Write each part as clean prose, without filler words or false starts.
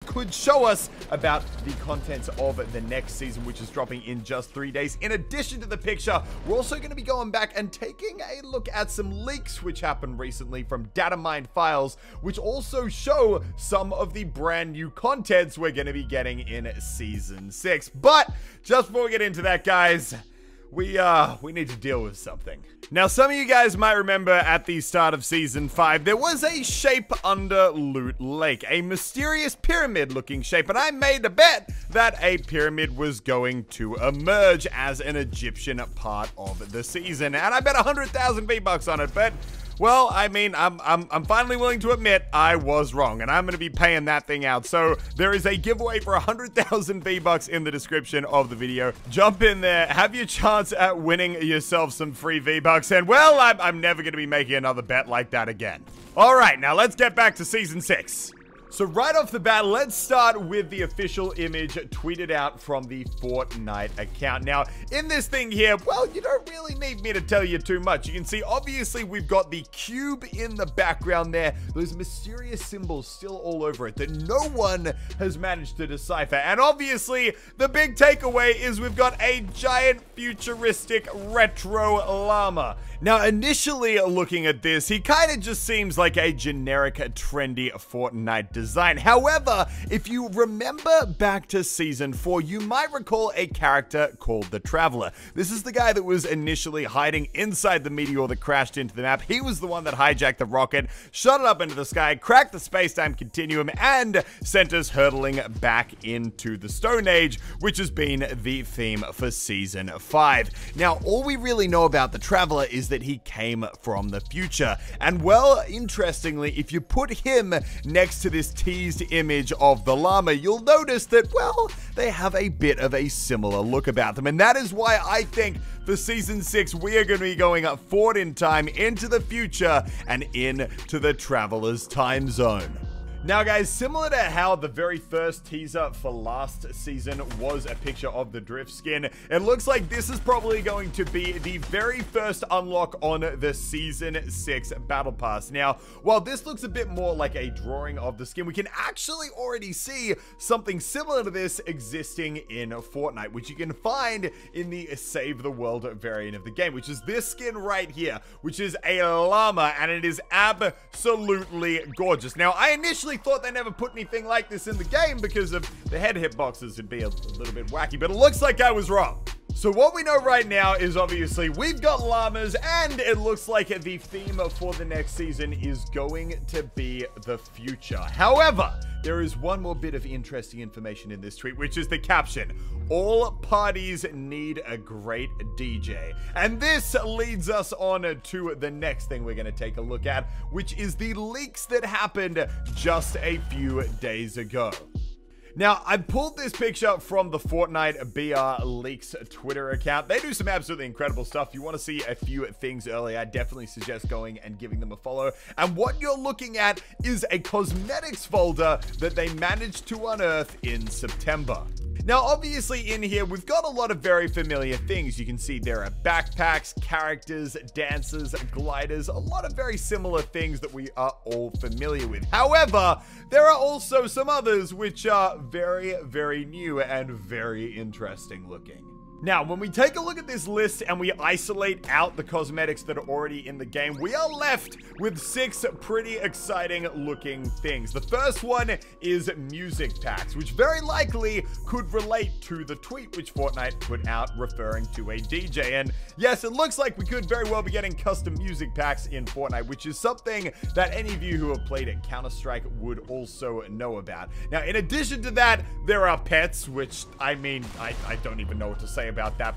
could show us about the contents of the next season, which is dropping in just 3 days. In addition to the picture, we're also going to be going back and taking a look at some leaks which happened recently from Datamined files, which also show some of the brand new contents we're going to be getting in Season 6. But just before we get into that, guys, we need to deal with something. Now, some of you guys might remember at the start of Season 5, there was a shape under Loot Lake, a mysterious pyramid-looking shape, and I made a bet that a pyramid was going to emerge as an Egyptian part of the season, and I bet 100,000 V-Bucks on it, but well, I mean, I'm finally willing to admit I was wrong, and I'm going to be paying that thing out. So there is a giveaway for 100,000 V-Bucks in the description of the video. Jump in there, have your chance at winning yourself some free V-Bucks, and well, I'm never going to be making another bet like that again. All right, now let's get back to Season 6. So right off the bat, let's start with the official image tweeted out from the Fortnite account. Now, in this thing here, well, you don't really need me to tell you too much. You can see, obviously, we've got the cube in the background there. Those mysterious symbols still all over it that no one has managed to decipher. And obviously, the big takeaway is we've got a giant futuristic retro llama. Now, initially looking at this, he kind of just seems like a generic, trendy Fortnite design. However, if you remember back to Season 4, you might recall a character called the Traveler. This is the guy that was initially hiding inside the meteor that crashed into the map. He was the one that hijacked the rocket, shot it up into the sky, cracked the space-time continuum, and sent us hurtling back into the Stone Age, which has been the theme for Season 5. Now, all we really know about the Traveler is that he came from the future. And well, interestingly, if you put him next to this teased image of the llama, you'll notice that, well, they have a bit of a similar look about them. And that is why I think for Season 6, we are going to be going forward in time into the future and into the Traveler's time zone. Now, guys, similar to how the very first teaser for last season was a picture of the Drift skin, it looks like this is probably going to be the very first unlock on the Season 6 Battle Pass. Now, while this looks a bit more like a drawing of the skin, we can actually already see something similar to this existing in Fortnite, which you can find in the Save the World variant of the game, which is this skin right here, which is a llama, and it is absolutely gorgeous. Now, I initially thought they never put anything like this in the game because of the head hitboxes would be a little bit wacky, but it looks like I was wrong. So what we know right now is obviously we've got llamas, and it looks like the theme for the next season is going to be the future. However, there is one more bit of interesting information in this tweet, which is the caption: all parties need a great DJ. And this leads us on to the next thing we're going to take a look at, which is the leaks that happened just a few days ago. Now, I pulled this picture from the Fortnite BR Leaks Twitter account. They do some absolutely incredible stuff. If you want to see a few things early, I definitely suggest going and giving them a follow. And what you're looking at is a cosmetics folder that they managed to unearth in September. Now, obviously in here, we've got a lot of very familiar things. You can see there are backpacks, characters, dancers, gliders, a lot of very similar things that we are all familiar with. However, there are also some others which are very, very new and very interesting looking. Now, when we take a look at this list and we isolate out the cosmetics that are already in the game, we are left with 6 pretty exciting looking things. The first one is music packs, which very likely could relate to the tweet which Fortnite put out referring to a DJ. And yes, it looks like we could very well be getting custom music packs in Fortnite, which is something that any of you who have played at Counter-Strike would also know about. Now, in addition to that, there are pets, which, I mean, I don't even know what to say about that.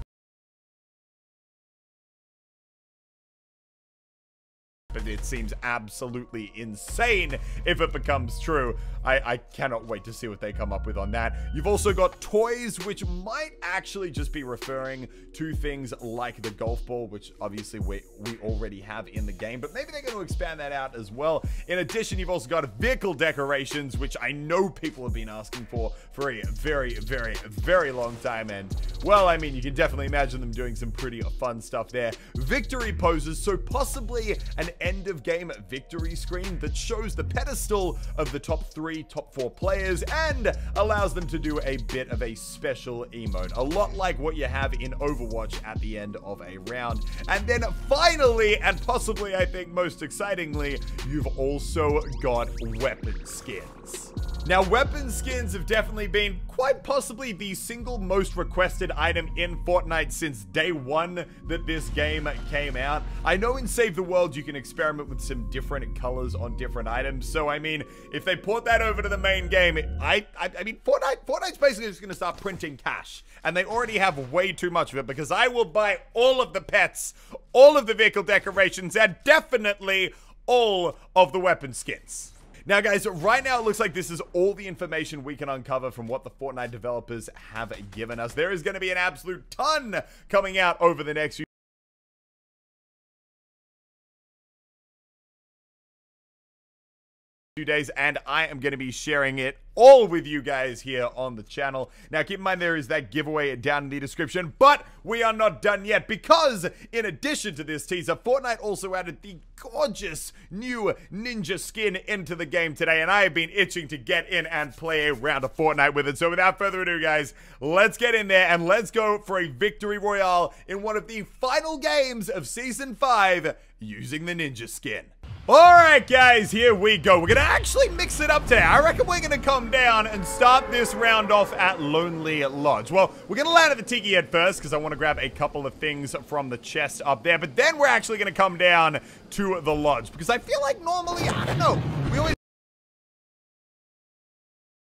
But it seems absolutely insane if it becomes true. I cannot wait to see what they come up with on that. You've also got toys, which might actually just be referring to things like the golf ball, which obviously we already have in the game, but maybe they're going to expand that out as well. In addition, you've also got vehicle decorations, which I know people have been asking for a very, very, very long time. And, well, I mean, you can definitely imagine them doing some pretty fun stuff there. Victory poses, so possibly an end of game victory screen that shows the pedestal of the top 3, top 4 players and allows them to do a bit of a special emote, a lot like what you have in Overwatch at the end of a round. And then finally, and possibly I think most excitingly, you've also got weapon skins. Now, weapon skins have definitely been quite possibly the single most requested item in Fortnite since day one that this game came out. I know in Save the World you can experiment with some different colors on different items, so I mean, if they port that over to the main game, I mean, Fortnite's basically just gonna start printing cash, and they already have way too much of it, because I will buy all of the pets, all of the vehicle decorations, and definitely all of the weapon skins. Now, guys, right now it looks like this is all the information we can uncover from what the Fortnite developers have given us. There is going to be an absolute ton coming out over the next few days, and I am going to be sharing it all with you guys here on the channel. Now, keep in mind there is that giveaway down in the description, but we are not done yet, because in addition to this teaser, Fortnite also added the gorgeous new ninja skin into the game today, and I have been itching to get in and play a round of Fortnite with it. So without further ado, guys, let's get in there and let's go for a victory royale in one of the final games of Season 5 using the ninja skin. Alright, guys, here we go. We're gonna actually mix it up today. I reckon we're gonna come down and start this round off at Lonely Lodge. Well, we're gonna land at the Tiki Head first, because I want to grab a couple of things from the chest up there. But then we're actually gonna come down to the lodge, because I feel like normally, I don't know, we always